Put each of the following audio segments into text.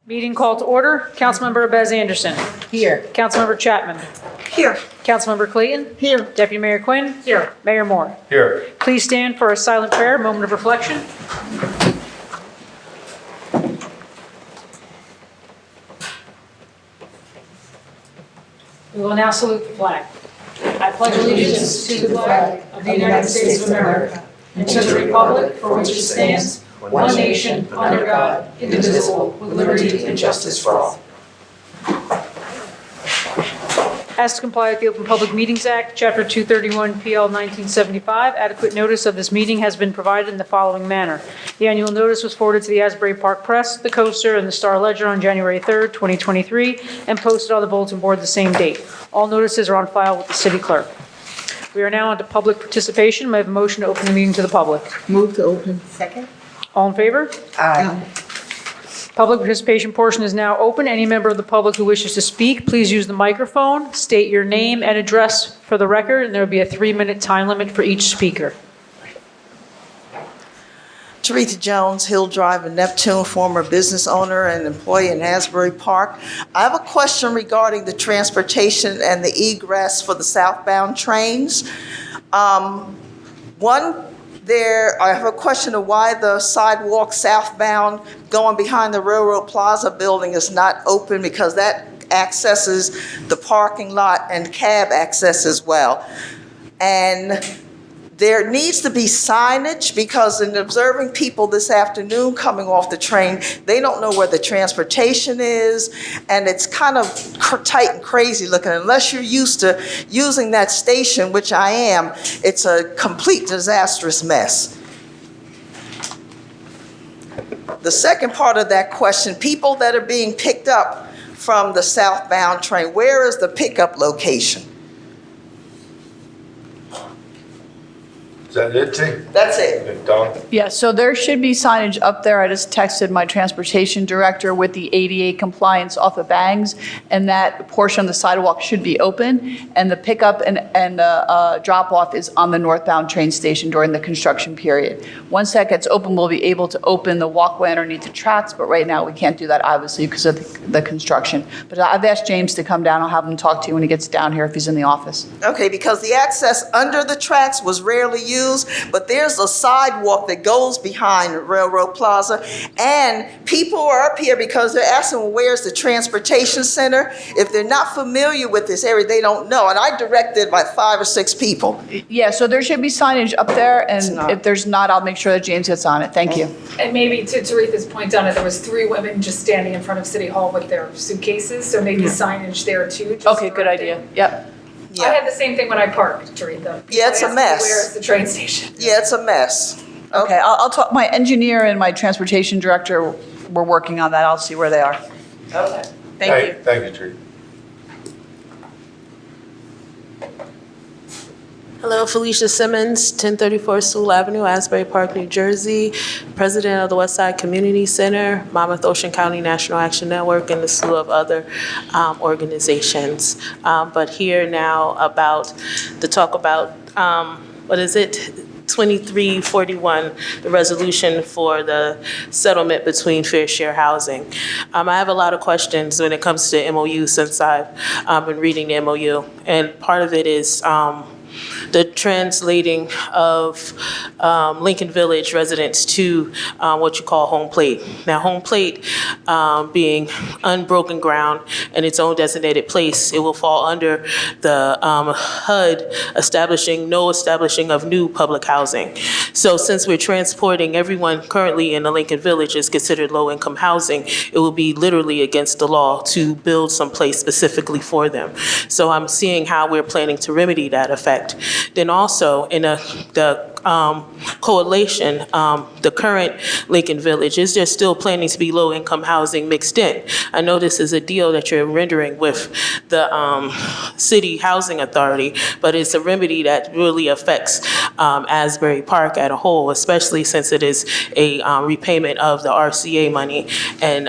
Meeting called to order. Councilmember Abez Anderson. Here. Councilmember Chapman. Here. Councilmember Clayton. Here. Deputy Mayor Quinn. Here. Mayor Moore. Here. Please stand for a silent prayer, moment of reflection. We will now salute the flag. I pledge allegiance to the flag of the United States of America and to the republic for which it stands, one nation, under God, indivisible, with liberty and justice for all. As to comply with the Open Public Meetings Act, Chapter 231, PL 1975, adequate notice of this meeting has been provided in the following manner. The annual notice was forwarded to the Asbury Park Press, the Coaster, and the Star Ledger on January 3rd, 2023, and posted on the bulletin board the same date. All notices are on file with the city clerk. We are now on to public participation. May I have a motion to open the meeting to the public? Move to open. Second. All in favor? Aye. Public participation portion is now open. Any member of the public who wishes to speak, please use the microphone, state your name and address for the record, and there will be a 3-minute time limit for each speaker. Teresa Jones, Hill Drive in Neptune, former business owner and employee in Asbury Park. I have a question regarding the transportation and the egress for the southbound trains. I have a question of why the sidewalk southbound going behind the Railroad Plaza building is not open, because that accesses the parking lot and cab access as well. And there needs to be signage, because in observing people this afternoon coming off the train, they don't know where the transportation is, and it's kind of tight and crazy looking. Unless you're used to using that station, which I am, it's a complete disastrous mess. The second part of that question, people that are being picked up from the southbound train, where is the pickup location? Is that it, T? That's it. Don? Yeah, so there should be signage up there. I just texted my transportation director with the ADA compliance off of Bangs, and that portion of the sidewalk should be open, and the pickup and drop-off is on the northbound train station during the construction period. Once that gets open, we'll be able to open the walkway underneath the tracks, but right now we can't do that, obviously, because of the construction. But I've asked James to come down. I'll have him talk to you when he gets down here if he's in the office. Okay, because the access under the tracks was rarely used, but there's a sidewalk that goes behind Railroad Plaza, and people are up here because they're asking, well, where's the transportation center? If they're not familiar with this area, they don't know, and I directed like 5 or 6 people. Yeah, so there should be signage up there, and if there's not, I'll make sure that James gets on it. Thank you. And maybe to Teresa's point on it, there was 3 women just standing in front of City Hall with their suitcases, so maybe signage there too. Okay, good idea. Yep. I had the same thing when I parked, Teresa. Yeah, it's a mess. Where's the train station? Yeah, it's a mess. Okay, I'll talk, my engineer and my transportation director, we're working on that. I'll see where they are. Okay. Thank you. Thank you, Tree. Hello, Felicia Simmons, 1034 Sewell Avenue, Asbury Park, New Jersey, president of the Westside Community Center, Monmouth Ocean County National Action Network, and a slew of other organizations. But here now to talk about, 2341, the resolution for the settlement between Fair Share Housing. I have a lot of questions when it comes to MOU since I've been reading the MOU, and part of it is the translating of Lincoln Village residents to what you call home plate. Now, home plate being unbroken ground in its own designated place, it will fall under the HUD establishing of new public housing. So since we're transporting everyone currently in the Lincoln Village is considered low-income housing, it will be literally against the law to build some place specifically for them. So I'm seeing how we're planning to remedy that effect. Then also in the coalition, the current Lincoln Village, is there still planning to be low-income housing mixed in? I know this is a deal that you're rendering with the City Housing Authority, but it's a remedy that really affects Asbury Park at a whole, especially since it is a repayment of the RCA money and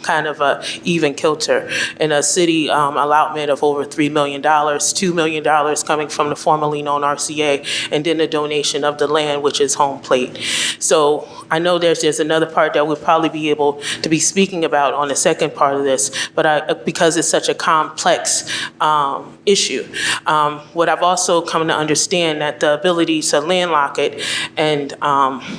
kind of a even kilter. And a city allotment of over $3 million, $2 million coming from the formerly known RCA, and then a donation condition of the land, which is home plate. So I know there's another part that we'll probably be able to be speaking about on the second part of this, but because it's such a complex issue. What I've also come to understand that the ability to landlock it and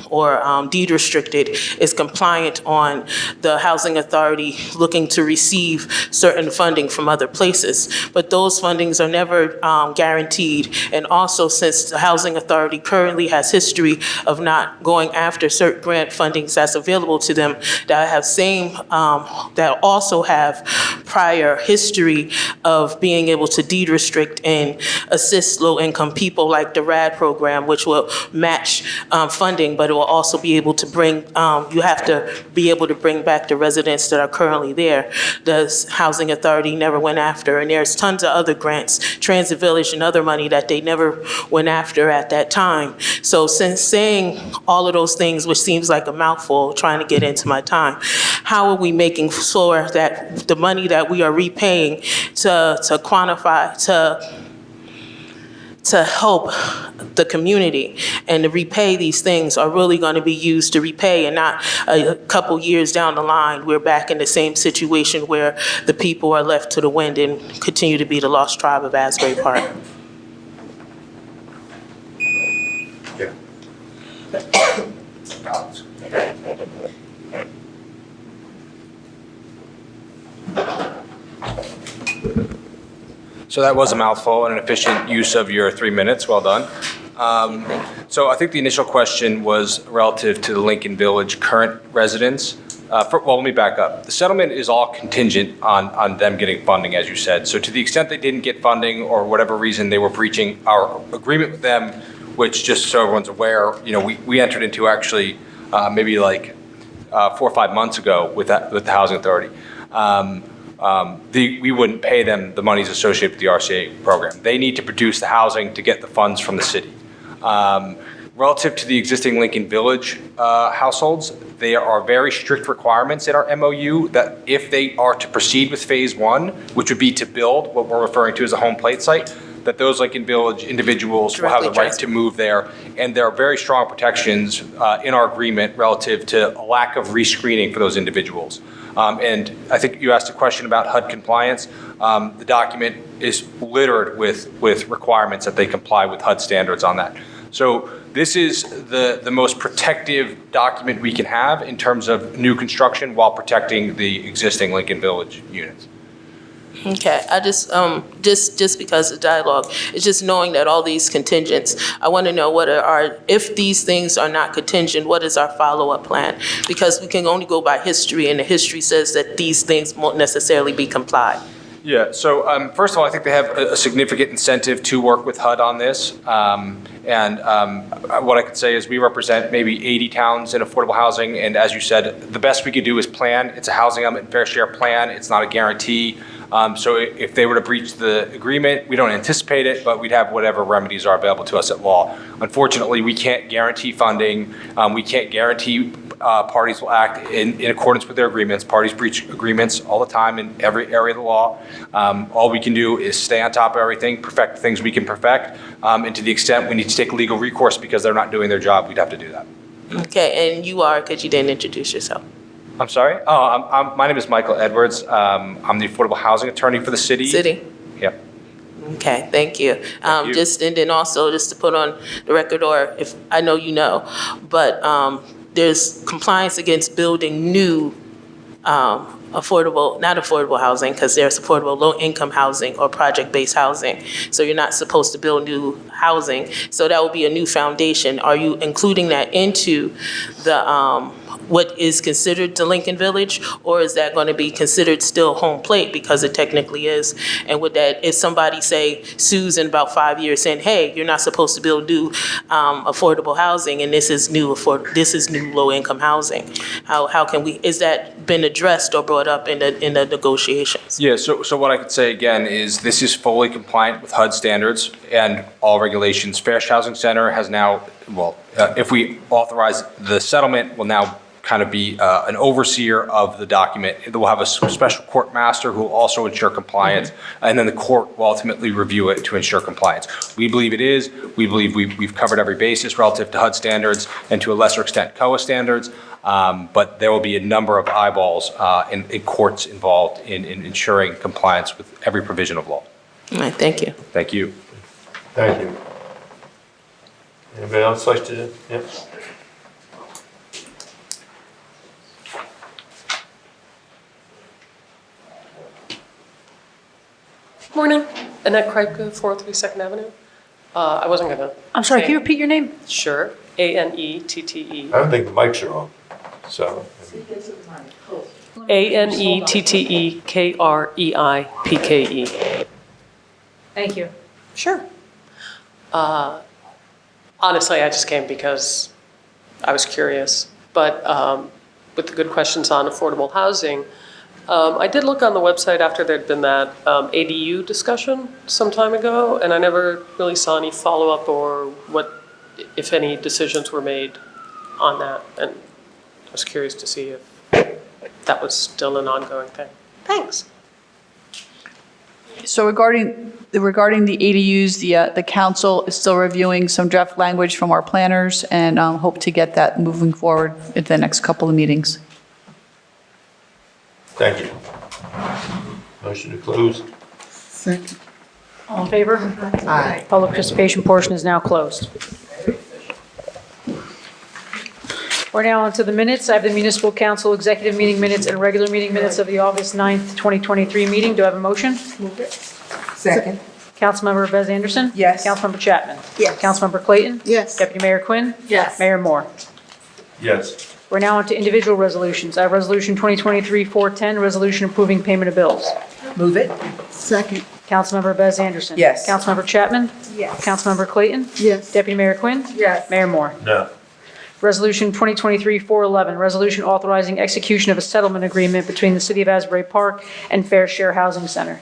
or deed restrict it is compliant on the housing authority looking to receive certain funding from other places. But those fundings are never guaranteed. And also, since the housing authority currently has history of not going after certain grant fundings that's available to them that that also have prior history of being able to deed restrict and assist low-income people, like the RAD program, which will match funding, but it will also be able to bring, you have to be able to bring back the residents that are currently there. The housing authority never went after, and there's tons of other grants, Transit Village and other money that they never went after at that time. So since saying all of those things, which seems like a mouthful, trying to get into my time, how are we making sure that the money that we are repaying to quantify, to help the community and to repay these things are really going to be used to repay, and not a couple years down the line we're back in the same situation where the people are left to the wind and continue to be the lost tribe of Asbury Park? Yeah. So that was a mouthful and an efficient use of your 3 minutes. Well done. So I think the initial question was relative to the Lincoln Village current residents. Well, let me back up. The settlement is all contingent on them getting funding, as you said. So to the extent they didn't get funding or whatever reason they were breaching our agreement with them, which, just so everyone's aware, we entered into actually maybe like 4 or 5 months ago with the Housing Authority. We wouldn't pay them the monies associated with the RCA program. They need to produce the housing to get the funds from the city. Relative to the existing Lincoln Village households, there are very strict requirements in our MOU that if they are to proceed with phase 1, which would be to build what we're referring to as a home plate site, that those Lincoln Village individuals will have the right to move there. And there are very strong protections in our agreement relative to a lack of rescreening for those individuals. And I think you asked a question about HUD compliance. The document is littered with requirements that they comply with HUD standards on that. So this is the most protective document we can have in terms of new construction while protecting the existing Lincoln Village units. Okay, I just because of dialogue, it's just knowing that all these contingents, I want to know if these things are not contingent, what is our follow-up plan? Because we can only go by history, and the history says that these things won't necessarily be complied. Yeah, so first of all, I think they have a significant incentive to work with HUD on this. What I could say is we represent maybe 80 towns in affordable housing, and as you said, the best we could do is plan. It's a housing element and fair share plan. It's not a guarantee. So if they were to breach the agreement, we don't anticipate it, but we'd have whatever remedies are available to us at law. Unfortunately, we can't guarantee funding. We can't guarantee parties will act in accordance with their agreements. Parties breach agreements all the time in every area of the law. All we can do is stay on top of everything, perfect the things we can perfect, and to the extent we need to take legal recourse because they're not doing their job, we'd have to do that. Okay, and you are, because you didn't introduce yourself. I'm sorry? Oh, my name is Michael Edwards. I'm the affordable housing attorney for the city. Yep. Okay, thank you. Thank you. And then also just to put on the record, or if I know you know, but there's compliance against building new not affordable housing, because there's affordable low-income housing or project-based housing. So you're not supposed to build new housing. So that would be a new foundation. Are you including that into the what is considered the Lincoln Village, or is that going to be considered still home plate because it technically is? And would that, if somebody say sues in about 5 years saying, hey, you're not supposed to build new affordable housing, and this is new low-income housing, how can we? Is that been addressed or brought up in the negotiations? Yeah. So what I could say again is this is fully compliant with HUD standards and all regulations. Fair Housing Center has now, if we authorize the settlement, will now kind of be an overseer of the document. It will have a special court master who will also ensure compliance, and then the court will ultimately review it to ensure compliance. We believe it is. We believe we've covered every basis relative to HUD standards and to a lesser extent COA standards, but there will be a number of eyeballs in courts involved in ensuring compliance with every provision of law. All right, thank you. Thank you. Thank you. Anybody else like to? Yep. Morning, Annette Kripke, 403 Second Avenue. I wasn't gonna. I'm sorry, say- can you repeat your name? Sure, ANETTE. I don't think the mics are on, so. ANETTEKREIPKE. Thank you. Sure. Honestly, I just came because I was curious, but with the good questions on affordable housing, I did look on the website after there'd been that ADU discussion some time ago, and I never really saw any follow-up or what, if any, decisions were made on that. And I was curious to see if that was still an ongoing thing. Thanks. So regarding the ADUs, the council is still reviewing some draft language from our planners and hope to get that moving forward at the next couple of meetings. Thank you. Motion to close. Second. All in favor? Aye. Public participation portion is now closed. We're now on to the minutes. I have the municipal council executive meeting minutes and regular meeting minutes of the August 9th, 2023 meeting. Do I have a motion? Move it. Second. Councilmember Bez Anderson? Yes. Councilmember Chapman? Yes. Councilmember Clayton? Yes. Deputy Mayor Quinn? Yes. Mayor Moore? Yes. We're now on to individual resolutions. I have Resolution 2023-410, resolution approving payment of bills. Move it. Second. Councilmember Bez Anderson? Yes. Councilmember Chapman? Yes. Councilmember Clayton? Yes. Deputy Mayor Quinn? Yes. Mayor Moore? No. Resolution 2023-411, resolution authorizing execution of a settlement agreement between the City of Asbury Park and Fair Share Housing Center.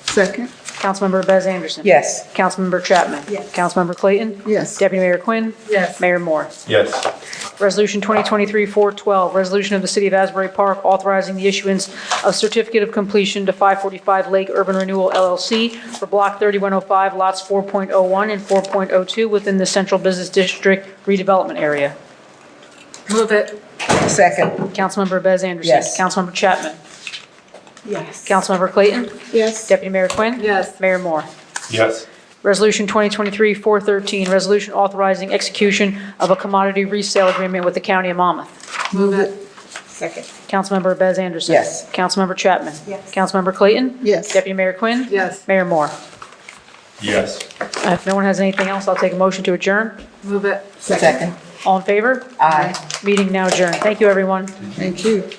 Second. Councilmember Bez Anderson. Yes. Councilmember Chapman. Yes. Councilmember Clayton. Yes. Deputy Mayor Quinn. Yes. Mayor Moore. Yes. Resolution 2023-412, resolution of the City of Asbury Park authorizing the issuance of certificate of completion to 545 Lake Urban Renewal LLC for Block 3105, lots 4.01 and 4.02 within the Central Business District redevelopment area. Move it. Second. Councilmember Bez Anderson. Yes. Councilmember Chapman. Yes. Councilmember Clayton. Yes. Deputy Mayor Quinn. Yes. Mayor Moore. Yes. Resolution 2023-413, resolution authorizing execution of a commodity resale agreement with the County of Monmouth. Move it. Second. Councilmember Bez Anderson. Yes. Councilmember Chapman. Yes. Councilmember Clayton. Yes. Deputy Mayor Quinn. Yes. Mayor Moore. Yes. If no one has anything else, I'll take a motion to adjourn. Move it. Second. All in favor? Aye. Meeting now adjourned. Thank you, everyone. Thank you.